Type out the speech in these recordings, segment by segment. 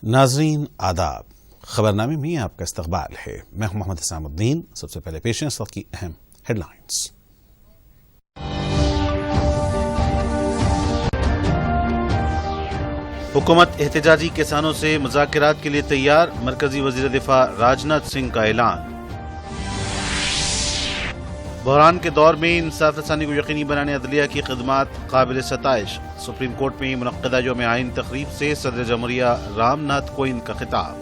नाजरीन आदाब, खबरनामे में आपका इस्तकबाल है। मैं हूं मोहम्मद इस्लामुद्दीन। सबसे पहले पेश हैं इस वक्त की अहम हेडलाइंस। हुकूमत एहतजाजी किसानों से मुज़ाकरात के लिए तैयार, मरकजी वज़ीर दिफा राजनाथ सिंह का ऐलान। बहरान के दौर में इंसाफ रसानी को यकीनी बनाने अदलिया की खिदमात काबिल सताइश। सुप्रीम कोर्ट में मुनक्किदा यौम आइन तकरीब से सदर जमहूरिया रामनाथ कोविंद का खिताब।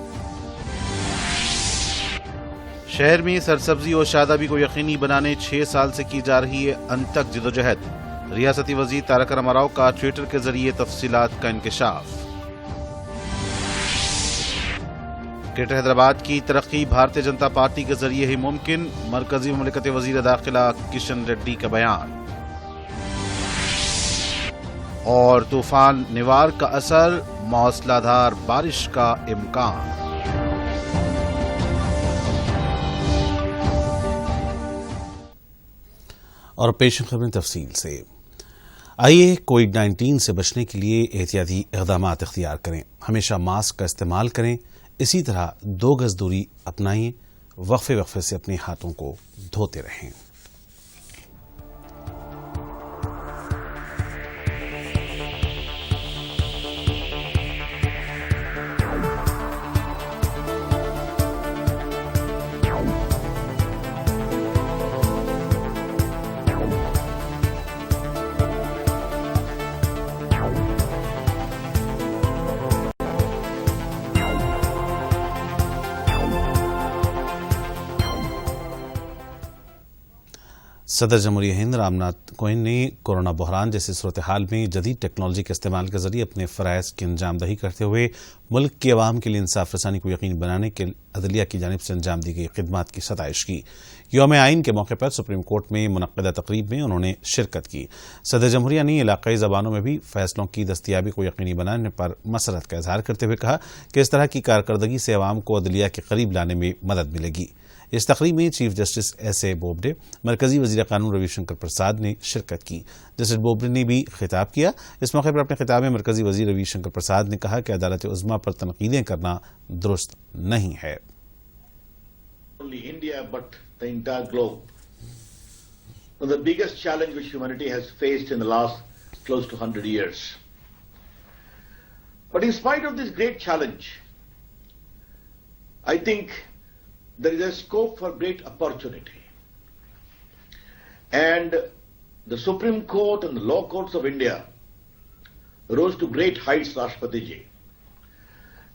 शहर में सरसब्जी और शादाबी को यकीनी बनाने 6 साल से की जा रही है अनथक जिदोजहद। रियासती वज़ीर तारक रामाराव का ट्विटर के जरिए तफसीलात का इंकशाफ। ग्रेटर हैदराबाद की तरक्की भारतीय जनता पार्टी के जरिए ही मुमकिन, मरकजी मुमलिकत वज़ीर दाखिला किशन रेड्डी का बयान। और तूफान निवार का असर, मौसलाधार बारिश का इम्कान। और पेश खबरें तफसील से। आइए कोविड-19 से बचने के लिए एहतियाती इक़दामात इख्तियार करें। हमेशा मास्क का इस्तेमाल करें। इसी तरह 2 गज दूरी अपनाएं। वक्फे से अपने हाथों को धोते रहें। सदर जमहूरिया हिंद रामनाथ कोविंद ने कोरोना बहरान जैसी सूरत हाल में जदीद टेक्नोलॉजी के इस्तेमाल के जरिए अपने फ़राइज़ की अंजामदही करते हुए मुल्क की आवाम के लिए इंसाफ रसानी को यकीनी बनाने के अदलिया की जानिब से अंजाम दी गई खिदमात की सताइश की। यौम आइन के मौके पर सुप्रीम कोर्ट में मुनक्किदा तकरीब में उन्होंने शिरकत की। सदर जमहूरिया ने इलाकाई ज़बानों में भी फैसलों की दस्तयाबी को यकीनी बनाने पर मसरत का इजहार करते हुए कहा कि इस तरह की कारकर्दगी से आवाम को अदलिया के करीब लाने में मदद मिलेगी। इस तकरीब में chief justice S A Bobde, मरकजी वज़ीर कानून रविशंकर प्रसाद ने शिरकत की। जस्टिस बोबडे ने भी खिताब किया। इस मौके पर अपने खिताब में मरकजी वज़ीर रविशंकर प्रसाद ने कहा कि अदालत उज़्मा पर तनकीदें करना दुरुस्त नहीं है। Only India, but the entire globe. The biggest challenge which humanity has faced in the last close to 100 years. But in spite of this great challenge, I think there is a scope for great opportunity. And the Supreme Court and the law courts of India rose to great heights, Rashtrapati ji.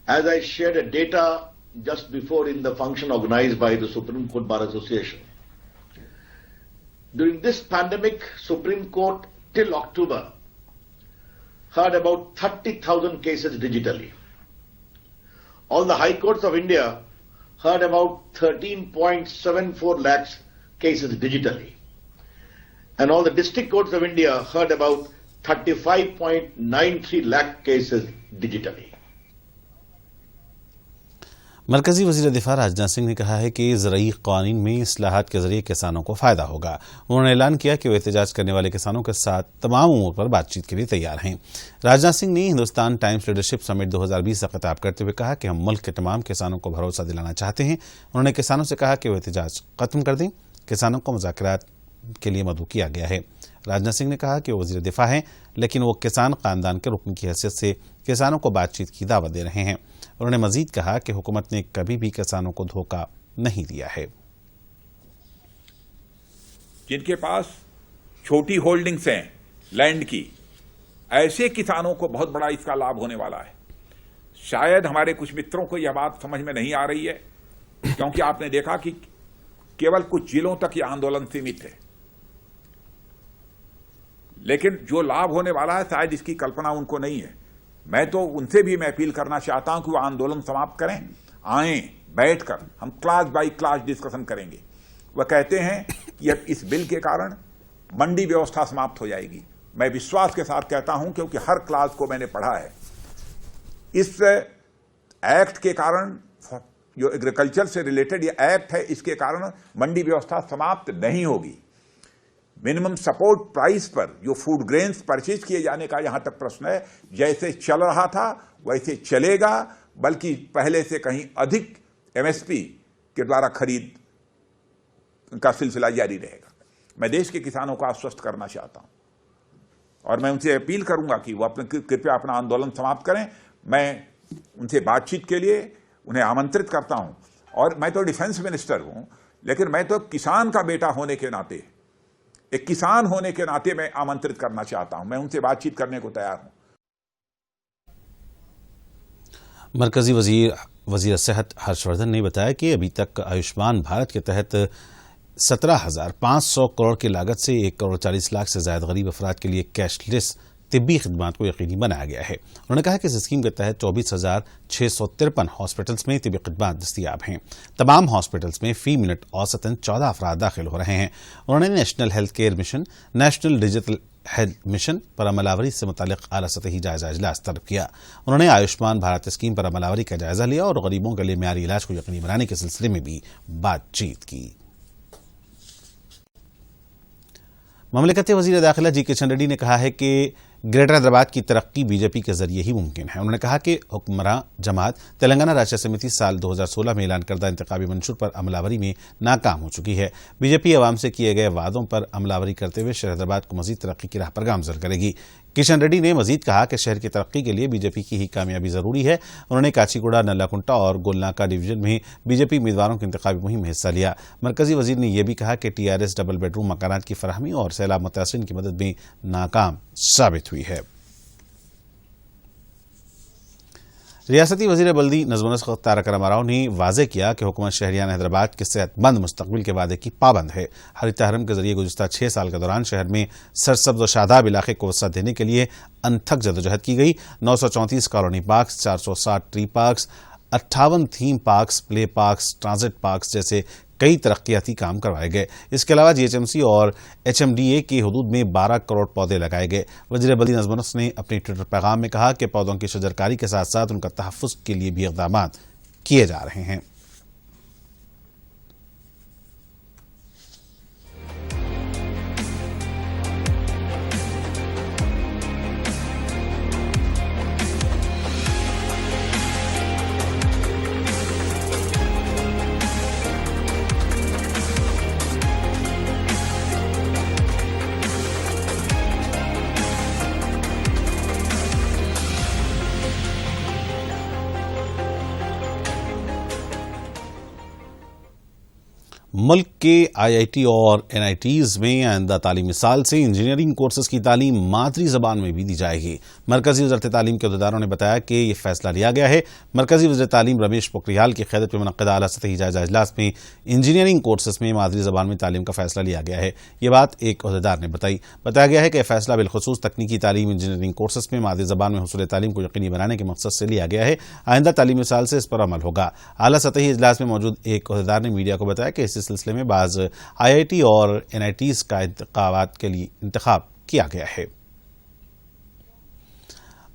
As I shared a data just before in the function organized by the Supreme Court Bar Association. During this pandemic, Supreme Court till October heard about 30,000 cases digitally. All the high courts of India heard about 13.74 lakhs cases digitally. And all the district courts of India heard about 35.93 lakh cases digitally. मरकजी वज़ीर दिफा राजनाथ सिंह ने कहा है कि ज़रई क़ानून में इस्लाहात के जरिए किसानों को फ़ायदा होगा। उन्होंने ऐलान किया कि वो एहतजाज करने वाले किसानों के साथ तमाम उमूर पर बातचीत के लिए तैयार हैं। राजनाथ सिंह ने हिंदुस्तान टाइम्स लीडरशिप समिट 2020 का खिताब करते हुए कहा कि हम मुल्क के तमाम किसानों को भरोसा दिलाना चाहते हैं। उन्होंने किसानों से कहा कि वो एहतजाज खत्म कर दें। किसानों को मुज़ाकरात के लिए मदऊ किया गया है। राजनाथ सिंह ने कहा कि वो वज़ीर दिफा हैं, लेकिन वो किसान ख़ानदान के रुकन की हैसियत से किसानों को बातचीत की दावत दे रहे हैं। उन्होंने मजीद कहा कि हुकूमत ने कभी भी किसानों को धोखा नहीं दिया है। जिनके पास छोटी होल्डिंग्स हैं लैंड की, ऐसे किसानों को बहुत बड़ा इसका लाभ होने वाला है। शायद हमारे कुछ मित्रों को यह बात समझ में नहीं आ रही है, क्योंकि आपने देखा कि केवल कुछ जिलों तक यह आंदोलन सीमित है, लेकिन जो लाभ होने वाला है शायद इसकी कल्पना उनको नहीं है। मैं तो उनसे भी मैं अपील करना चाहता हूं कि वो आंदोलन समाप्त करें, आएं, बैठकर हम क्लास बाय क्लास डिस्कशन करेंगे। वह कहते हैं कि अब इस बिल के कारण मंडी व्यवस्था समाप्त हो जाएगी। मैं विश्वास के साथ कहता हूं, क्योंकि हर क्लास को मैंने पढ़ा है। इस एक्ट के कारण, जो एग्रीकल्चर से रिलेटेड ये एक्ट है, इसके कारण मंडी व्यवस्था समाप्त नहीं होगी। मिनिमम सपोर्ट प्राइस पर जो फूड ग्रेन्स परचेज किए जाने का यहां तक प्रश्न है, जैसे चल रहा था वैसे चलेगा। बल्कि पहले से कहीं अधिक MSP के द्वारा खरीद का सिलसिला जारी रहेगा। मैं देश के किसानों को आश्वस्त करना चाहता हूं और मैं उनसे अपील करूंगा कि वो कृपया अपना आंदोलन समाप्त करें। मैं उनसे बातचीत के लिए उन्हें आमंत्रित करता हूं और मैं तो डिफेंस मिनिस्टर हूं, लेकिन मैं तो किसान का बेटा होने के नाते, एक किसान होने के नाते मैं आमंत्रित करना चाहता हूं। मैं उनसे बातचीत करने को तैयार हूं। मरकजी वजीर सेहत हर्षवर्धन ने बताया कि अभी तक आयुष्मान भारत के तहत 17,500 करोड़ की लागत से 1 करोड़ 40 लाख से ज्यादा गरीब अफराद के लिए कैशलेस तिब्बी खिदमात को यकीनी बनाया गया है। उन्होंने कहा कि इस स्कीम के तहत 24,653 हॉस्पिटल्स में तिब्बी खिदमात दस्तयाब हैं। तमाम हॉस्पिटल्स में फी मिनट औसतन 14 अफराद दाखिल हो रहे हैं। उन्होंने national health care mission, national digital health mission पर अमलावरी से मुतालिक आला सतही जायजा इजलास तलब किया। उन्होंने आयुष्मान भारत स्कीम पर अमलावरी का जायजा लिया और गरीबों के लिए मियारी इलाज को यकीनी बनाने के सिलसिले में भी बातचीत की। ममलिकती वजीर दाखिला जी किशन रेड्डी ने कहा है कि ग्रेटर हैदराबाद की तरक्की बीजेपी के जरिए ही मुमकिन है। उन्होंने कहा कि हुक्मरान जमात तेलंगाना राज्य समिति साल 2016 में ऐलान करदा इंतखाबी मंशूर पर अमलावरी में नाकाम हो चुकी है। बीजेपी अवाम से किए गए वादों पर अमलावरी करते हुए शहर हैदराबाद को मजीद तरक्की की राह पर गामजन करेगी। किशन रेड्डी ने मजीद कहा कि शहर की तरक्की के लिए बीजेपी की ही कामयाबी जरूरी है। उन्होंने काचीगुड़ा, नल्लाकुंटा और गोलनाका डिवीजन में बीजेपी उम्मीदवारों की इंतखाबी मुहिम में हिस्सा लिया। मरकजी वजीर ने यह भी कहा कि टीआरएस डबल बेडरूम मकानात की फराहमी और सैलाब मुतासिरीन की मदद में नाकाम साबित हुई है। रियासती वजीर बल्दी नज़्म नस्ख तारक रामाराव ने वाज़ेह किया कि हुकूमत शहरियान हैदराबाद के सेहतमंद मुस्तकबिल के वादे की पाबंद है। हरित हरम के जरिए गुज़िश्ता 6 साल के दौरान शहर में सरसब्ज़ व शादाब इलाके को वसअत देने के लिए अनथक जदोजहद की गई। 934 colony parks, 460 tree parks, 58 theme parks, play parks, transit parks जैसे कई तरक्याती काम करवाए गए। इसके अलावा जीएचएमसी और एचएमडीए की हदूद में 12 करोड़ पौधे लगाए गए। वज़ीर बल्दी नज़्म नस्ख ने अपने ट्विटर पैगाम में कहा कि पौधों की शजरकारी के साथ साथ उनका तहफ़्फ़ुज़ के लिए भी इक़दाम किए जा रहे हैं। मुल्क के आईआईटी और एनआईटीज में आइंदा तालीमी साल से इंजीनियरिंग कोर्सेज की तालीम मादरी जबान में भी दी जाएगी। मरकजी वज़ीर तालीम के अहदेदारों ने बताया कि यह फैसला लिया गया है। मरकजी वज़ीर तालीम रमेश पोखरियाल की क़यादत में मुनक़्क़दा आला सतही जायजा इजलास में इंजीनियरिंग कोर्सेज में मादरी जबान में तालीम का फैसला लिया गया है। ये बात एक अहदेदार ने बताई। बताया गया है कि यह फैसला बिलखुसूस तकनीकी तालीम इंजीनियरिंग कोर्सेज में मादरी जबान में हुसूल तालीम को यकीनी बनाने के मकसद से लिया गया है। आइंदा तालीमी साल से इस पर अमल होगा। आला सतही इजलास में मौजूद एक अहदेदार ने मीडिया को बताया कि इस सिलसिले में बाज़ आईआईटी और एनआईटीज का इंतखाबात के लिए इंतखाब किया गया है।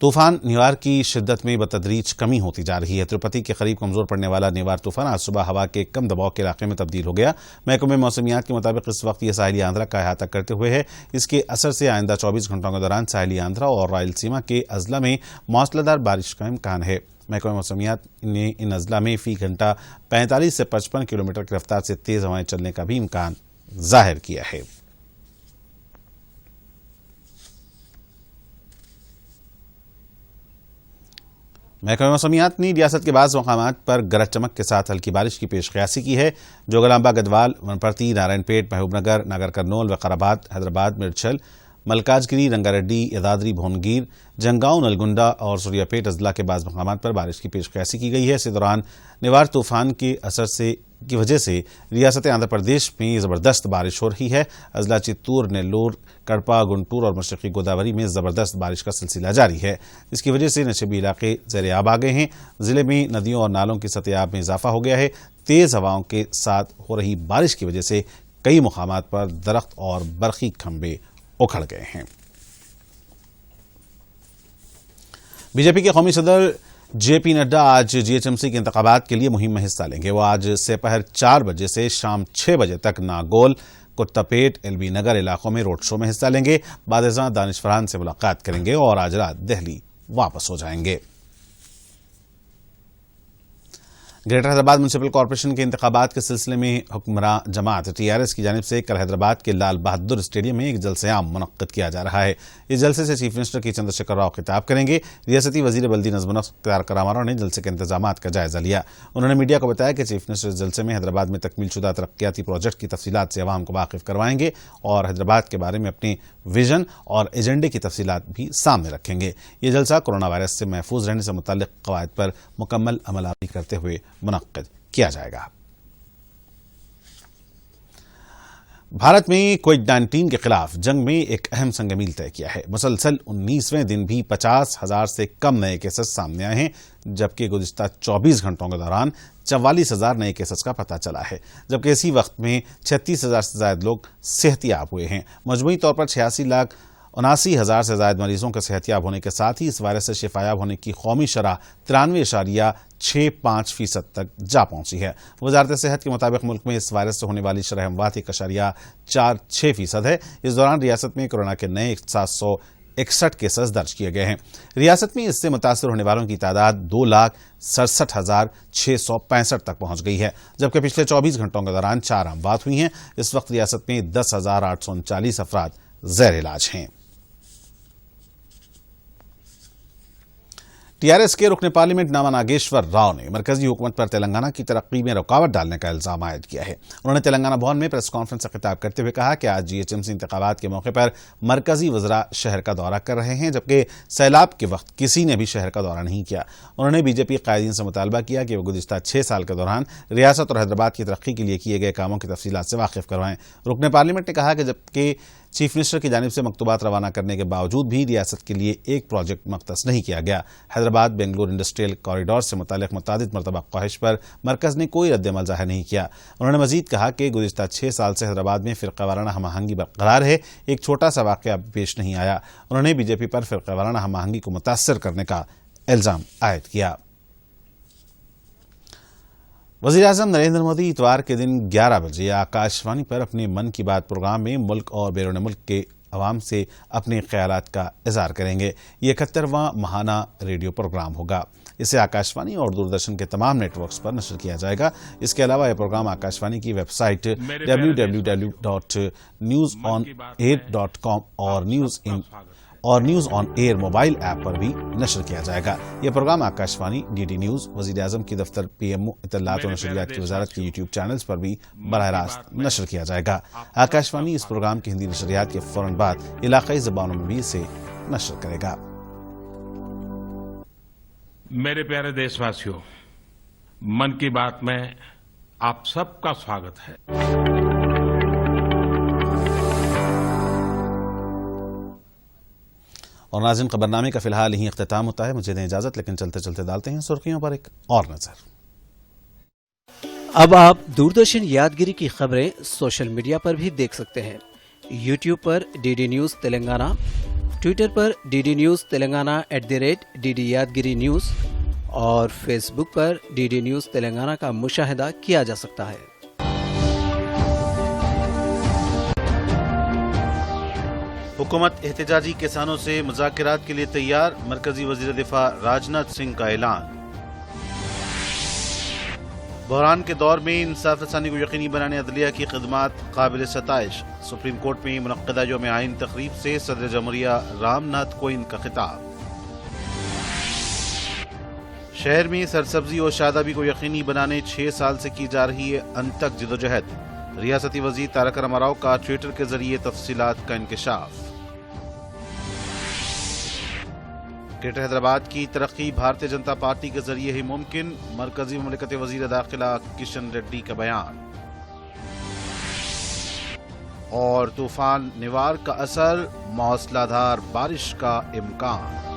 तूफान निवार की शिद्दत में बतदरीज कमी होती जा रही है। तिरुपति के करीब कमजोर पड़ने वाला निवार तूफान आज सुबह हवा के कम दबाव के इलाके में तब्दील हो गया। महकमे मौसमियात के मुताबिक इस वक्त यह साहिली आंध्रा का अहाता करते हुए है। इसके असर से आइंदा 24 घंटों के दौरान साहिली आंध्रा और रायलसीमा के अजला में मौसलाधार बारिश का इम्कान है। महकमा मौसमियात ने इन अजला में फी घंटा 45 से 55 किलोमीटर की रफ्तार से तेज हवाएं चलने का भी इम्कान जाहिर किया है। महकमा मौसमियात ने रियासत के बाज़ मकामात पर गरज चमक के साथ हल्की बारिश की पेशकयासी की है। जोगलांबा, गढ़वाल, वनपर्ती, नारायणपेट, महबूबनगर, नागर कर्नूल, वकाराबाद, हैदराबाद, मिर्चल, मलकाजगिरी, रंगारेड्डी, यदाद्री, भोनगीर, जंगांव, नलगुंडा और सूर्यापेट अजला के बाज़ मकामात पर बारिश की पेशकयासी की गई है। इसी दौरान निवार तूफान के असर की वजह से रियासत आंध्र प्रदेश में ज़बरदस्त बारिश हो रही है। अजला चित्तूर, नेल्लोर, कड़पा, गुंटूर और मशरक़ी गोदावरी में ज़बरदस्त बारिश का सिलसिला जारी है। इसकी वजह से नशेबी इलाके ज़ेर आब आ गए हैं। ज़िले में नदियों और नालों की सतह आब में इजाफा हो गया है। तेज़ हवाओं के साथ हो रही बारिश की वजह से कई मुकामात पर दरख्त और बरखी खंभे उखड़ गए हैं। बीजेपी के कौमी सदर जेपी नड्डा आज जीएचएमसी के इंतखाबात के लिए मुहिम में हिस्सा लेंगे। वो आज दोपहर 4 बजे से शाम 6 बजे तक नागौल, कुत्तापेट, एलबी नगर इलाकों में रोड शो में हिस्सा लेंगे। बाद दानिश फरहान से मुलाकात करेंगे और आज रात दिल्ली वापस हो जाएंगे। ग्रेटर हैदराबाद म्यूनिसिपल कॉर्पोरेशन के इंतखाबात के सिलसिले में हुक्मरान जमात TRS की जानिब से कल हैदराबाद के लाल बहादुर स्टेडियम में एक जलसे आम मुनक्किद किया जा रहा है। इस जलसे से चीफ मिनिस्टर के चंद्रशेखर राव खिताब करेंगे। रियासती वजीर बल्दी नज़्म इख्तियार राव ने जलसे के इंतजामात का जायजा लिया। उन्होंने मीडिया को बताया कि चीफ मिनिस्टर इस जलसे में हैदराबाद में तकमीलशुदा तरक्याती प्रोजेक्ट की तफसीलात से अवाम को वाकिफ करवाएंगे और हैदराबाद के बारे में अपने विजन और एजेंडे की तफसीलात भी सामने रखेंगे। ये जलसा कोरोना वायरस से महफूज रहने से मुताल्लिक़ क़वायद पर मुकम्मल अमलावरी करते हुए मुनक्किद किया जाएगा। भारत में कोविड-19 के खिलाफ जंग में एक अहम संग-मील तय किया है। मुसलसल 19वें दिन भी 50,000 से कम नए केसेस सामने आए हैं, जबकि गुज़िश्ता 24 घंटों के दौरान 44,000 नए केसेस का पता चला है, जबकि इसी वक्त में 36,000 से ज्यादा लोग सेहतियाब हुए हैं। मजमूई तौर पर 86,79,000 से ज्यादा मरीजों के सेहतियाब होने के साथ ही इस वायरस से शिफायाब होने की कौमी शरह 93.65% तक जा पहुंची है। वजारत सेहत के मुताबिक मुल्क में इस वायरस से होने वाली शरह अमवात 1.46% है। इस दौरान रियासत में कोरोना के नए 761 केसेस दर्ज किए गए हैं। रियासत में इससे मुतासर होने वालों की तादाद 2,67,665 तक पहुंच गई है, जबकि पिछले 24 घंटों के दौरान 4 अमवात हुई हैं। इस वक्त रियासत में 10,839 अफराद ज़ेर इलाज हैं। TRS के रुकन पार्लियामेंट नामा नागेश्वर राव ने मरकजी हुकूमत पर तेलंगाना की तरक्की में रुकावट डालने का इल्जाम आयद किया है। उन्होंने तेलंगाना भवन में प्रेस कॉन्फ्रेंस से खिताब करते हुए कहा कि आज GHMC इंतखाबात के मौके पर मरकजी वज़रा शहर का दौरा कर रहे हैं, जबकि सैलाब के वक्त किसी ने भी शहर का दौरा नहीं किया। उन्होंने BJP कायदीन से मुतालबा किया कि वो गुज़िश्ता 6 साल के दौरान रियासत और हैदराबाद की तरक्की के लिए किए गए कामों की तफसीलात से वाकिफ करवाएं। रुकन पार्लियामेंट ने कहा कि जबकि चीफ मिनिस्टर की जानिब से मकतूबात रवाना करने के बावजूद भी रियासत के लिए एक प्रोजेक्ट मख्तस नहीं किया गया। हैदराबाद बेंगलुरु इंडस्ट्रियल कॉरिडोर से मुताल्लिक़ मुतादिद मरतबा ख्वाहिश पर मरकज़ ने कोई रद्द-ए-अमल ज़ाहिर नहीं किया। उन्होंने मजीद कहा कि गुज़िश्ता 6 साल से हैदराबाद में फ़िरक़ावाराना हम-आहंगी बरकरार है, एक छोटा सा वाक़या पेश नहीं आया। उन्होंने BJP पर फ़िरक़ावाराना हम-आहंगी को मुतासर करने का इल्ज़ाम आयद किया। वज़ीर-ए-आज़म नरेंद्र मोदी इतवार के दिन 11 बजे आकाशवाणी पर अपने मन की बात प्रोग्राम में मुल्क और बैरून मुल्क के अवाम से अपने ख्यालात का इज़हार करेंगे। ये 71वां माहाना रेडियो प्रोग्राम होगा। इसे आकाशवाणी और दूरदर्शन के तमाम नेटवर्क्स पर नशर किया जाएगा। इसके अलावा यह प्रोग्राम आकाशवाणी की वेबसाइट www.newsonair.com और news on air mobile app पर भी नशर किया जाएगा। यह प्रोग्राम आकाशवाणी, DD न्यूज़, वज़ीर-ए-आज़म की दफ्तर PMO इत्तलात और नशरियात की वजारत के YouTube चैनल्स पर भी बराह रास्त नशर किया जाएगा। आकाशवाणी इस प्रोग्राम की हिंदी नशरियात के फौरन बाद इलाकाई ज़बानों में भी इसे नशर करेगा। मेरे प्यारे देशवासियों, मन की बात में आप सबका स्वागत है। और नाज़रीन, खबरनामे का फिलहाल यहीं इख्तिताम होता है। मुझे दें इजाजत, लेकिन चलते चलते डालते हैं सुर्खियों पर एक और नजर। अब आप दूरदर्शन यादगिरी की खबरें सोशल मीडिया पर भी देख सकते हैं। YouTube पर DD न्यूज़ तेलंगाना, ट्विटर पर DD न्यूज़ तेलंगाना @DD यादगिरी न्यूज़ और फेसबुक पर DD न्यूज़ तेलंगाना का मुशाहिदा किया जा सकता है। हुकूमत एहतजाजी किसानों से मुज़ाकरात के लिए तैयार, मरकजी वज़ीर दिफा राजनाथ सिंह का ऐलान। बहरान के दौर में इंसाफ रसानी को यकीनी बनाने अदलिया की खिदमात काबिल सताइश। सुप्रीम कोर्ट में मुनक्किदा यौम आइन तकरीब से सदर जमहूरिया रामनाथ कोविंद का खिताब। शहर में सरसब्जी और शादाबी को यकीनी बनाने 6 साल से की जा रही है अनतक जिदोजहद। रियासती वजीर तारक रामाराव का ट्विटर के जरिए तफसीलात का इंकशाफ। ग्रेटर हैदराबाद की तरक्की भारतीय जनता पार्टी के जरिए ही मुमकिन, मरकजी मुमलिकत वजीर दाखिला किशन रेड्डी का बयान। और तूफान निवार का असर, मौसलाधार बारिश का इम्कान।